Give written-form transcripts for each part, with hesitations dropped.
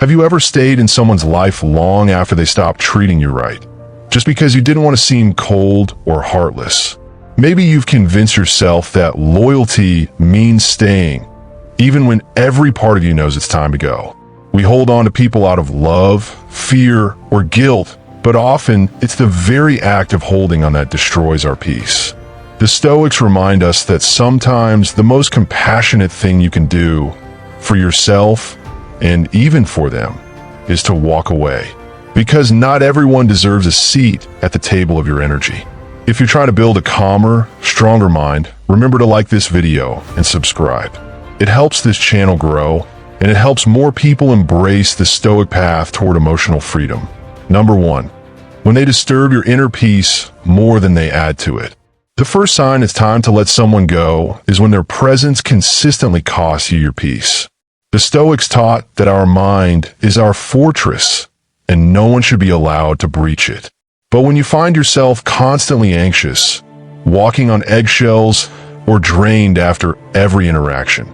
Have you ever stayed in someone's life long after they stopped treating you right, just because you didn't want to seem cold or heartless? Maybe you've convinced yourself that loyalty means staying, even when every part of you knows it's time to go. We hold on to people out of love, fear, or guilt, but often it's the very act of holding on that destroys our peace. The Stoics remind us that sometimes the most compassionate thing you can do for yourself and even for them is to walk away, because not everyone deserves a seat at the table of your energy. If you're trying to build a calmer, stronger mind, remember to like this video and subscribe. It helps this channel grow, and it helps more people embrace the Stoic path toward emotional freedom. Number 1, when they disturb your inner peace more than they add to it. The first sign it's time to let someone go is when their presence consistently costs you your peace. The Stoics taught that our mind is our fortress, and no one should be allowed to breach it. But when you find yourself constantly anxious, walking on eggshells, or drained after every interaction,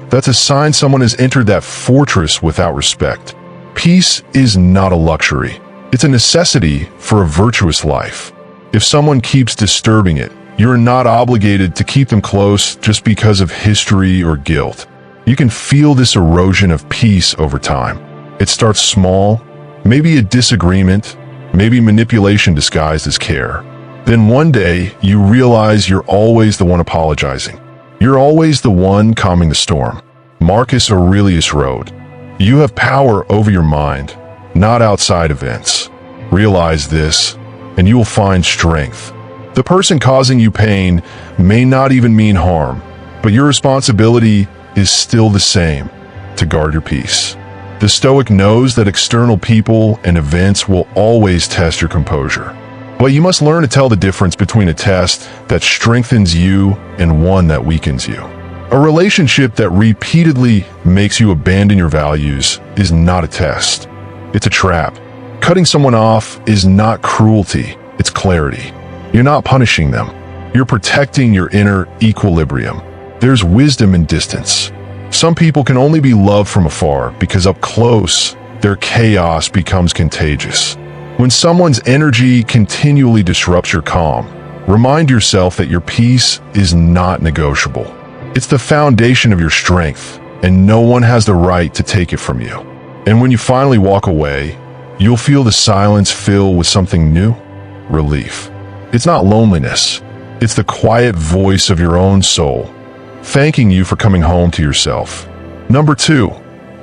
that's a sign someone has entered that fortress without respect. Peace is not a luxury. It's a necessity for a virtuous life. If someone keeps disturbing it, you're not obligated to keep them close just because of history or guilt. You can feel this erosion of peace over time. It starts small, maybe a disagreement, maybe manipulation disguised as care. Then one day, you realize you're always the one apologizing. You're always the one calming the storm. Marcus Aurelius wrote, "You have power over your mind, not outside events. Realize this, and you will find strength." The person causing you pain may not even mean harm, but your responsibility is still the same, to guard your peace. The Stoic knows that external people and events will always test your composure. But you must learn to tell the difference between a test that strengthens you and one that weakens you. A relationship that repeatedly makes you abandon your values is not a test. It's a trap. Cutting someone off is not cruelty, it's clarity. You're not punishing them. You're protecting your inner equilibrium. There's wisdom in distance. Some people can only be loved from afar because up close, their chaos becomes contagious. When someone's energy continually disrupts your calm, remind yourself that your peace is not negotiable. It's the foundation of your strength, and no one has the right to take it from you. And when you finally walk away, you'll feel the silence fill with something new, relief. It's not loneliness. It's the quiet voice of your own soul, thanking you for coming home to yourself. Number 2,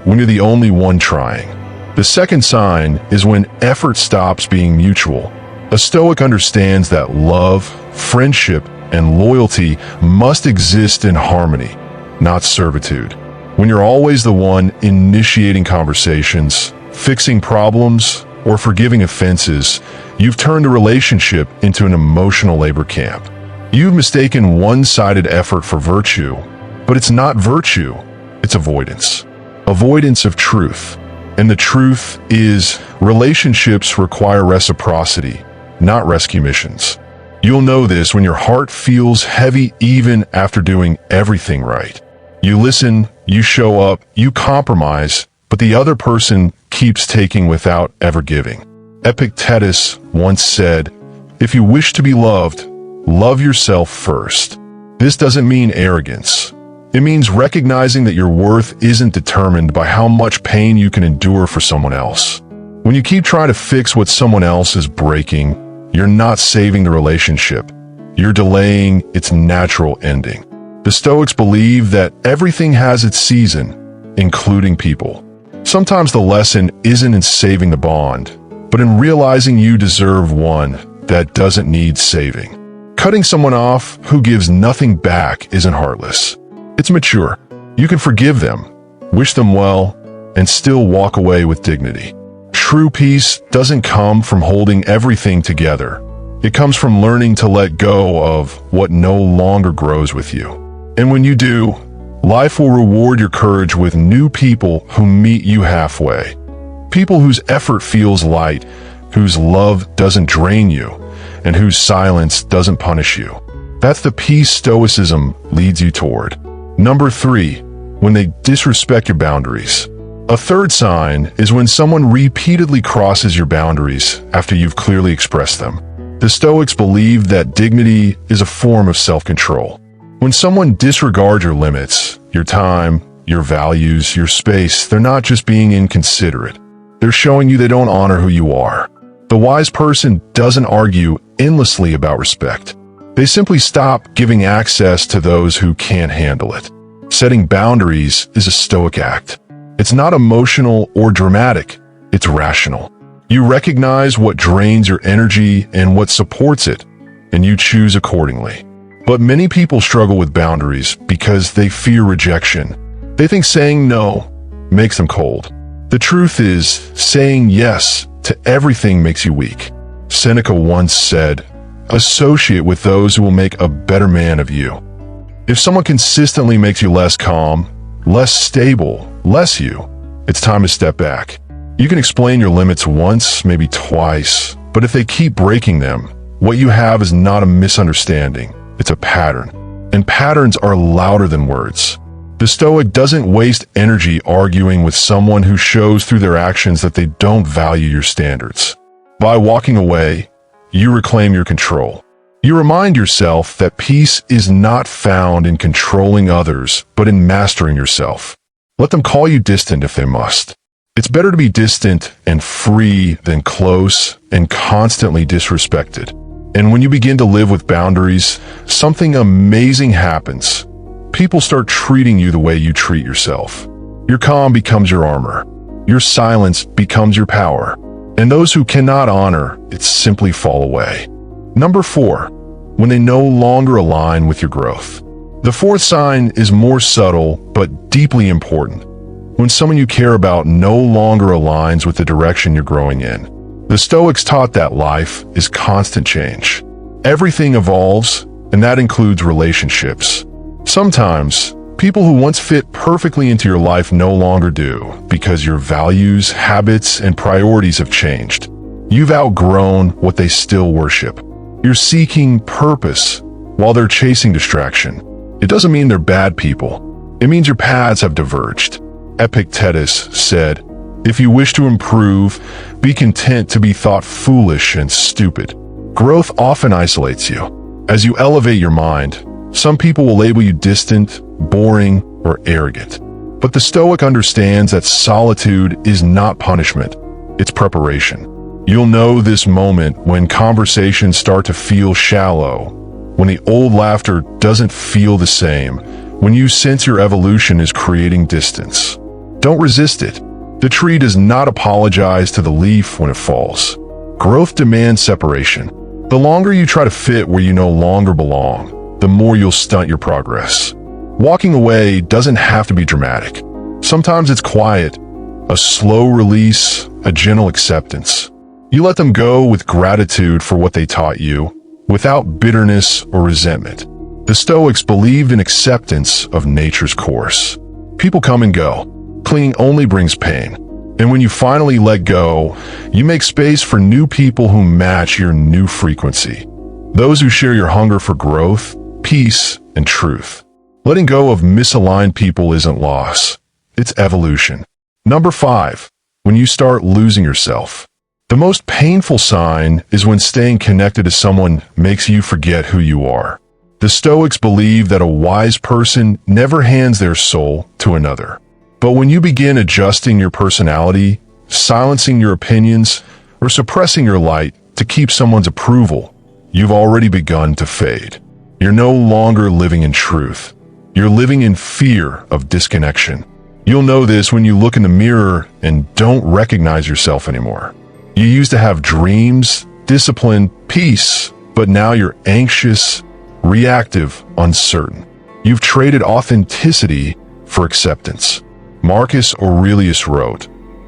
when you're the only one trying. The second sign is when effort stops being mutual. A Stoic understands that love, friendship, and loyalty must exist in harmony, not servitude. When you're always the one initiating conversations, fixing problems, or forgiving offenses, you've turned a relationship into an emotional labor camp. You've mistaken one-sided effort for virtue, but it's not virtue, it's avoidance. Avoidance of truth. And the truth is, relationships require reciprocity, not rescue missions. You'll know this when your heart feels heavy even after doing everything right. You listen, you show up, you compromise, but the other person keeps taking without ever giving. Epictetus once said, "If you wish to be loved, love yourself first." This doesn't mean arrogance. It means recognizing that your worth isn't determined by how much pain you can endure for someone else. When you keep trying to fix what someone else is breaking, you're not saving the relationship. You're delaying its natural ending. The Stoics believe that everything has its season, including people. Sometimes the lesson isn't in saving the bond, but in realizing you deserve one that doesn't need saving. Cutting someone off who gives nothing back isn't heartless. It's mature. You can forgive them, wish them well, and still walk away with dignity. True peace doesn't come from holding everything together. It comes from learning to let go of what no longer grows with you. And when you do, life will reward your courage with new people who meet you halfway. People whose effort feels light, whose love doesn't drain you, and whose silence doesn't punish you. That's the peace Stoicism leads you toward. Number 3, when they disrespect your boundaries. A third sign is when someone repeatedly crosses your boundaries after you've clearly expressed them. The Stoics believe that dignity is a form of self-control. When someone disregards your limits, your time, your values, your space, they're not just being inconsiderate. They're showing you they don't honor who you are. The wise person doesn't argue endlessly about respect. They simply stop giving access to those who can't handle it. Setting boundaries is a Stoic act. It's not emotional or dramatic, it's rational. You recognize what drains your energy and what supports it, and you choose accordingly. But many people struggle with boundaries because they fear rejection. They think saying no makes them cold. The truth is, saying yes to everything makes you weak. Seneca once said, "Associate with those who will make a better man of you." If someone consistently makes you less calm, less stable, less you, it's time to step back. You can explain your limits once, maybe twice, but if they keep breaking them, what you have is not a misunderstanding, it's a pattern. And patterns are louder than words. The Stoic doesn't waste energy arguing with someone who shows through their actions that they don't value your standards. By walking away, you reclaim your control. You remind yourself that peace is not found in controlling others, but in mastering yourself. Let them call you distant if they must. It's better to be distant and free than close and constantly disrespected. And when you begin to live with boundaries, something amazing happens. People start treating you the way you treat yourself. Your calm becomes your armor. Your silence becomes your power. And those who cannot honor it simply fall away. Number 4, when they no longer align with your growth. The fourth sign is more subtle but deeply important. When someone you care about no longer aligns with the direction you're growing in. The Stoics taught that life is constant change. Everything evolves, and that includes relationships. Sometimes, people who once fit perfectly into your life no longer do because your values, habits, and priorities have changed. You've outgrown what they still worship. You're seeking purpose while they're chasing distraction. It doesn't mean they're bad people. It means your paths have diverged. Epictetus said, "If you wish to improve, be content to be thought foolish and stupid." Growth often isolates you. As you elevate your mind, some people will label you distant, boring, or arrogant. But the Stoic understands that solitude is not punishment, it's preparation. You'll know this moment when conversations start to feel shallow, when the old laughter doesn't feel the same, when you sense your evolution is creating distance. Don't resist it. The tree does not apologize to the leaf when it falls. Growth demands separation. The longer you try to fit where you no longer belong, the more you'll stunt your progress. Walking away doesn't have to be dramatic. Sometimes it's quiet, a slow release, a gentle acceptance. You let them go with gratitude for what they taught you, without bitterness or resentment. The Stoics believed in acceptance of nature's course. People come and go. Clinging only brings pain. And when you finally let go, you make space for new people who match your new frequency. Those who share your hunger for growth, peace, and truth. Letting go of misaligned people isn't loss. It's evolution. Number 5, when you start losing yourself. The most painful sign is when staying connected to someone makes you forget who you are. The Stoics believe that a wise person never hands their soul to another. But when you begin adjusting your personality, silencing your opinions, or suppressing your light to keep someone's approval, you've already begun to fade. You're no longer living in truth. You're living in fear of disconnection. You'll know this when you look in the mirror and don't recognize yourself anymore. You used to have dreams, discipline, peace, but now you're anxious, reactive, uncertain. You've traded authenticity for acceptance. Marcus Aurelius wrote,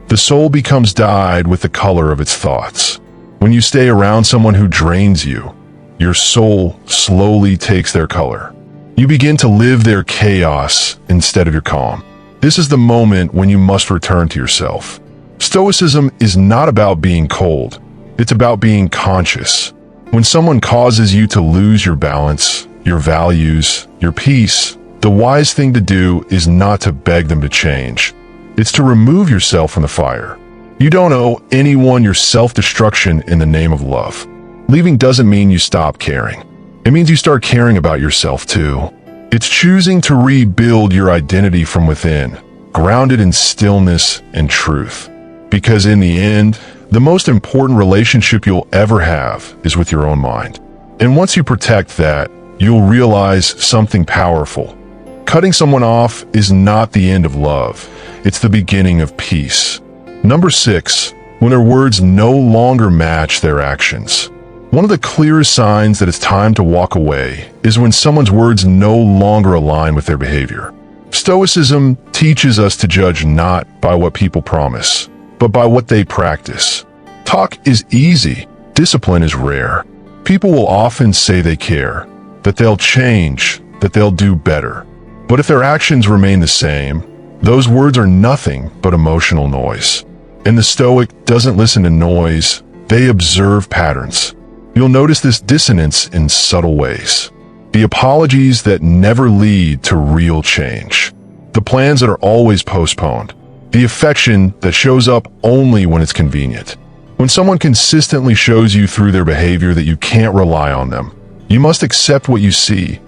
"The soul becomes dyed with the color of its thoughts." When you stay around someone who drains you, your soul slowly takes their color. You begin to live their chaos instead of your calm. This is the moment when you must return to yourself. Stoicism is not about being cold. It's about being conscious. When someone causes you to lose your balance, your values, your peace, the wise thing to do is not to beg them to change. It's to remove yourself from the fire. You don't owe anyone your self-destruction in the name of love. Leaving doesn't mean you stop caring. It means you start caring about yourself too. It's choosing to rebuild your identity from within, grounded in stillness and truth. Because in the end, the most important relationship you'll ever have is with your own mind. And once you protect that, you'll realize something powerful. Cutting someone off is not the end of love. It's the beginning of peace. Number 6, when their words no longer match their actions. One of the clearest signs that it's time to walk away is when someone's words no longer align with their behavior. Stoicism teaches us to judge not by what people promise, but by what they practice. Talk is easy. Discipline is rare. People will often say they care, that they'll change, that they'll do better. But if their actions remain the same, those words are nothing but emotional noise. And the Stoic doesn't listen to noise, they observe patterns. You'll notice this dissonance in subtle ways. The apologies that never lead to real change. The plans that are always postponed. The affection that shows up only when it's convenient. When someone consistently shows you through their behavior that you can't rely on them, you must accept what you see,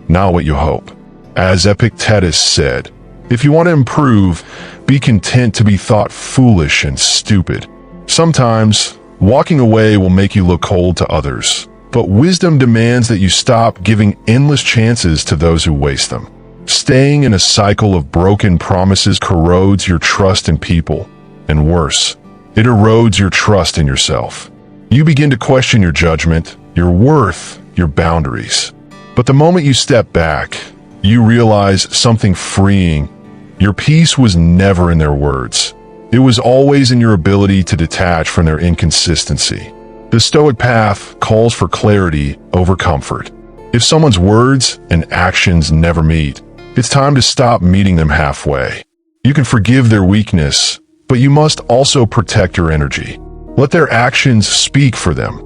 not what you hope. As Epictetus said, if you want to improve, be content to be thought foolish and stupid. Sometimes, walking away will make you look cold to others, but wisdom demands that you stop giving endless chances to those who waste them. Staying in a cycle of broken promises corrodes your trust in people, and worse, it erodes your trust in yourself. You begin to question your judgment, your worth, your boundaries. But the moment you step back, you realize something freeing. Your peace was never in their words. It was always in your ability to detach from their inconsistency. The Stoic path calls for clarity over comfort. If someone's words and actions never meet, it's time to stop meeting them halfway. You can forgive their weakness, but you must also protect your energy. Let their actions speak for them,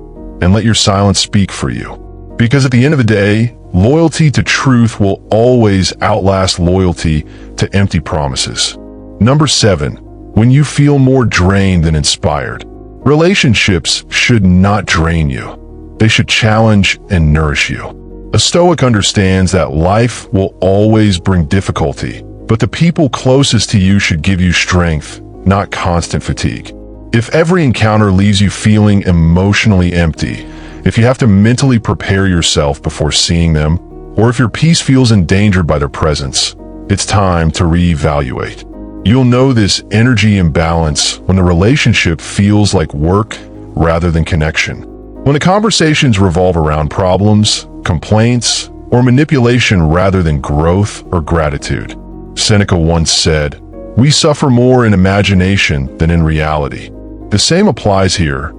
and let your silence speak for you. Because at the end of the day, loyalty to truth will always outlast loyalty to empty promises. Number 7, when you feel more drained than inspired. Relationships should not drain you. They should challenge and nourish you. A Stoic understands that life will always bring difficulty, but the people closest to you should give you strength, not constant fatigue. If every encounter leaves you feeling emotionally empty, if you have to mentally prepare yourself before seeing them, or if your peace feels endangered by their presence, it's time to reevaluate. You'll know this energy imbalance when the relationship feels like work rather than connection. When the conversations revolve around problems, complaints, or manipulation rather than growth or gratitude. Seneca once said, "We suffer more in imagination than in reality." The same applies here.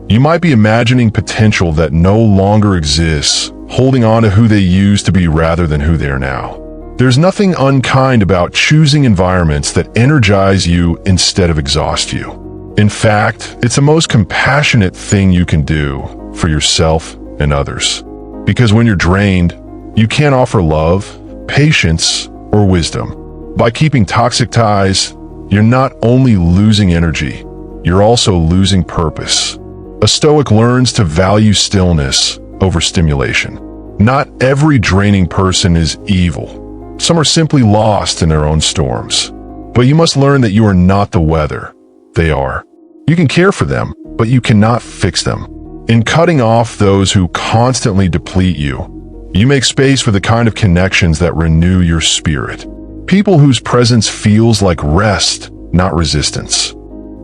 You might be imagining potential that no longer exists, holding on to who they used to be rather than who they are now. There's nothing unkind about choosing environments that energize you instead of exhaust you. In fact, it's the most compassionate thing you can do for yourself and others. Because when you're drained, you can't offer love, patience, or wisdom. By keeping toxic ties, you're not only losing energy, you're also losing purpose. A Stoic learns to value stillness over stimulation. Not every draining person is evil. Some are simply lost in their own storms. But you must learn that you are not the weather. They are. You can care for them, but you cannot fix them. In cutting off those who constantly deplete you, you make space for the kind of connections that renew your spirit. People whose presence feels like rest, not resistance.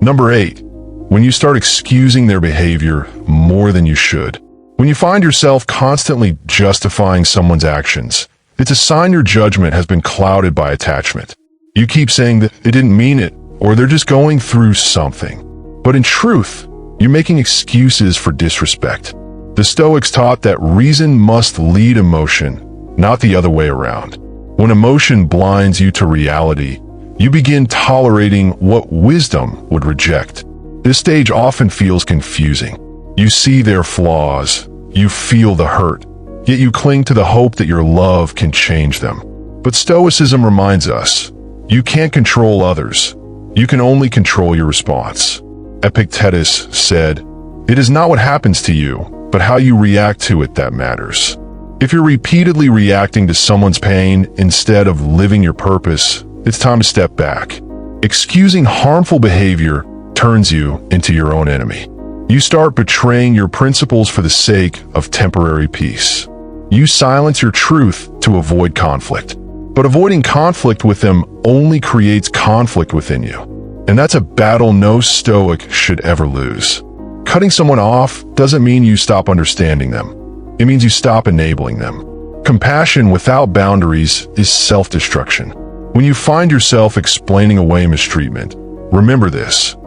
Number 8. When you start excusing their behavior more than you should. When you find yourself constantly justifying someone's actions, it's a sign your judgment has been clouded by attachment. You keep saying that they didn't mean it, or they're just going through something. But in truth, you're making excuses for disrespect. The Stoics taught that reason must lead emotion, not the other way around. When emotion blinds you to reality, you begin tolerating what wisdom would reject. This stage often feels confusing. You see their flaws, you feel the hurt, yet you cling to the hope that your love can change them. But Stoicism reminds us, you can't control others, You can only control your response. Epictetus said, "It is not what happens to you, but how you react to it that matters." If you're repeatedly reacting to someone's pain instead of living your purpose, it's time to step back. Excusing harmful behavior turns you into your own enemy. You start betraying your principles for the sake of temporary peace. You silence your truth to avoid conflict. But avoiding conflict with them only creates conflict within you. And that's a battle no Stoic should ever lose. Cutting someone off doesn't mean you stop understanding them. It means you stop enabling them. Compassion without boundaries is self-destruction. When you find yourself explaining away mistreatment, remember this.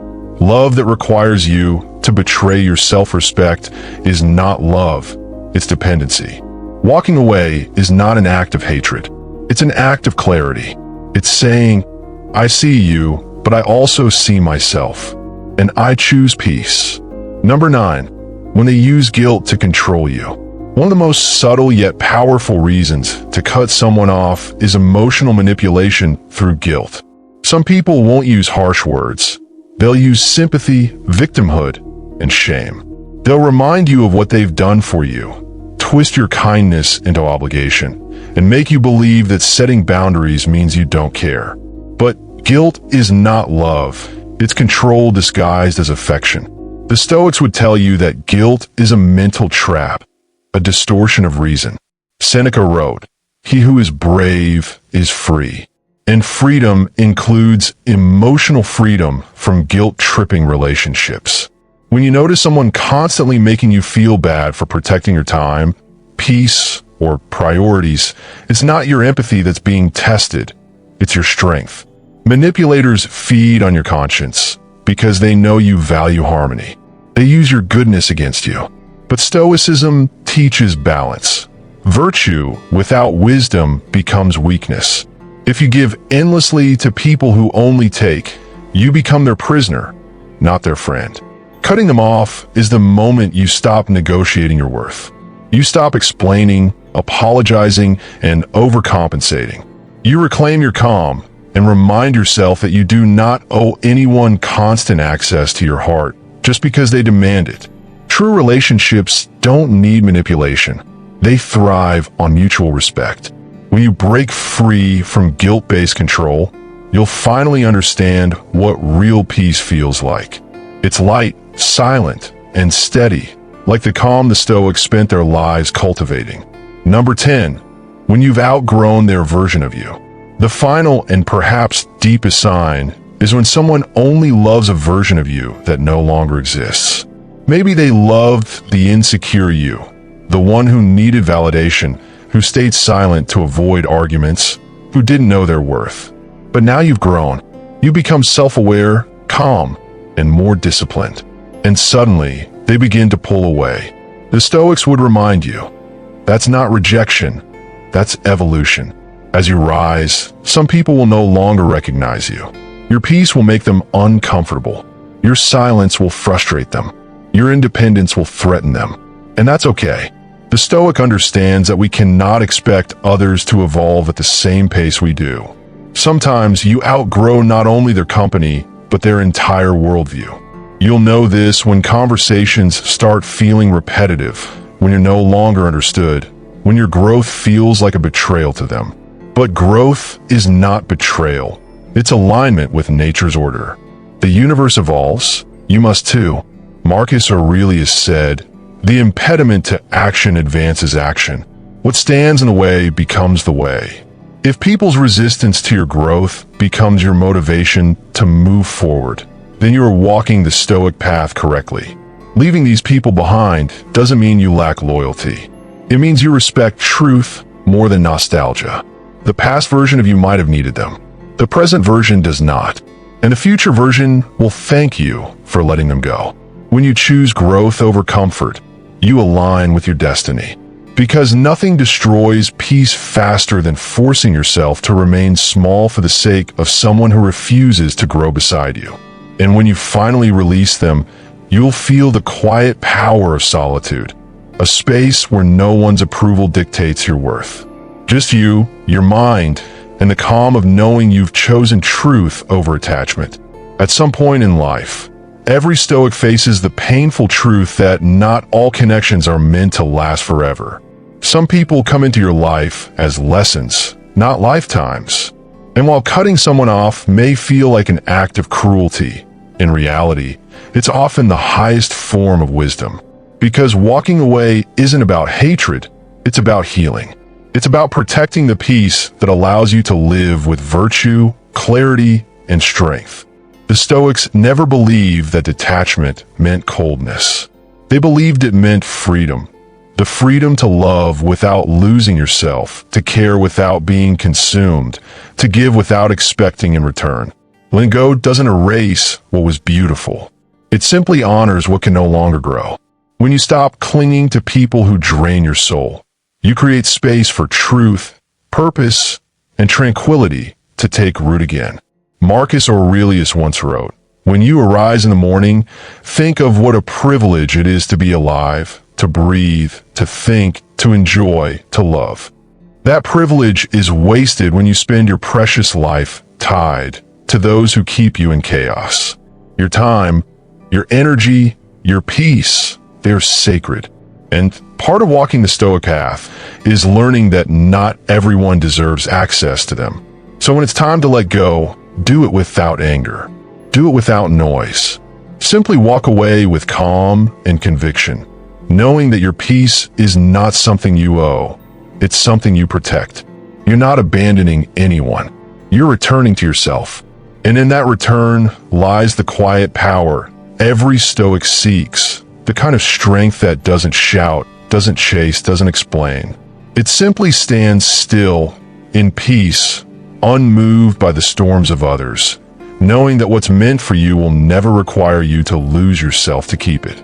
Love that requires you to betray your self-respect is not love, it's dependency. Walking away is not an act of hatred. It's an act of clarity. It's saying, I see you, but I also see myself, and I choose peace. Number 9, when they use guilt to control you. One of the most subtle yet powerful reasons to cut someone off is emotional manipulation through guilt. Some people won't use harsh words. They'll use sympathy, victimhood, and shame. They'll remind you of what they've done for you, twist your kindness into obligation, and make you believe that setting boundaries means you don't care. But guilt is not love. It's control disguised as affection. The Stoics would tell you that guilt is a mental trap, a distortion of reason. Seneca wrote, "He who is brave is free." And freedom includes emotional freedom from guilt-tripping relationships. When you notice someone constantly making you feel bad for protecting your time, peace, or priorities, it's not your empathy that's being tested, it's your strength. Manipulators feed on your conscience because they know you value harmony. They use your goodness against you. But Stoicism teaches balance. Virtue without wisdom becomes weakness. If you give endlessly to people who only take, you become their prisoner, not their friend. Cutting them off is the moment you stop negotiating your worth. You stop explaining, apologizing, and overcompensating. You reclaim your calm and remind yourself that you do not owe anyone constant access to your heart just because they demand it. True relationships don't need manipulation. They thrive on mutual respect. When you break free from guilt-based control, you'll finally understand what real peace feels like. It's light, silent, and steady, like the calm the Stoics spent their lives cultivating. Number 10, when you've outgrown their version of you. The final and perhaps deepest sign is when someone only loves a version of you that no longer exists. Maybe they loved the insecure you, the one who needed validation, who stayed silent to avoid arguments, who didn't know their worth. But now you've grown. You become self-aware, calm, and more disciplined. And suddenly, they begin to pull away. The Stoics would remind you, that's not rejection, that's evolution. As you rise, some people will no longer recognize you. Your peace will make them uncomfortable. Your silence will frustrate them. Your independence will threaten them. And that's okay. The Stoic understands that we cannot expect others to evolve at the same pace we do. Sometimes you outgrow not only their company, but their entire worldview. You'll know this when conversations start feeling repetitive, when you're no longer understood, when your growth feels like a betrayal to them. But growth is not betrayal. It's alignment with nature's order. The universe evolves, you must too. Marcus Aurelius said, "The impediment to action advances action. What stands in the way becomes the way." If people's resistance to your growth becomes your motivation to move forward, then you are walking the Stoic path correctly. Leaving these people behind doesn't mean you lack loyalty. It means you respect truth more than nostalgia. The past version of you might have needed them. The present version does not. And the future version will thank you for letting them go. When you choose growth over comfort, you align with your destiny. Because nothing destroys peace faster than forcing yourself to remain small for the sake of someone who refuses to grow beside you. And when you finally release them, you'll feel the quiet power of solitude, a space where no one's approval dictates your worth. Just you, your mind, and the calm of knowing you've chosen truth over attachment. At some point in life, every Stoic faces the painful truth that not all connections are meant to last forever. Some people come into your life as lessons, not lifetimes. And while cutting someone off may feel like an act of cruelty, in reality, it's often the highest form of wisdom. Because walking away isn't about hatred, it's about healing. It's about protecting the peace that allows you to live with virtue, clarity, and strength. The Stoics never believed that detachment meant coldness. They believed it meant freedom. The freedom to love without losing yourself, to care without being consumed, to give without expecting in return. Letting go doesn't erase what was beautiful. It simply honors what can no longer grow. When you stop clinging to people who drain your soul, you create space for truth, purpose, and tranquility to take root again. Marcus Aurelius once wrote, "When you arise in the morning, think of what a privilege it is to be alive, to breathe, to think, to enjoy, to love. That privilege is wasted when you spend your precious life tied to those who keep you in chaos. Your time, your energy, your peace, they're sacred." And part of walking the Stoic path is learning that not everyone deserves access to them. So when it's time to let go, do it without anger. Do it without noise. Simply walk away with calm and conviction, knowing that your peace is not something you owe. It's something you protect. You're not abandoning anyone. You're returning to yourself. And in that return lies the quiet power every Stoic seeks, the kind of strength that doesn't shout, doesn't chase, doesn't explain. It simply stands still, in peace, unmoved by the storms of others, knowing that what's meant for you will never require you to lose yourself to keep it.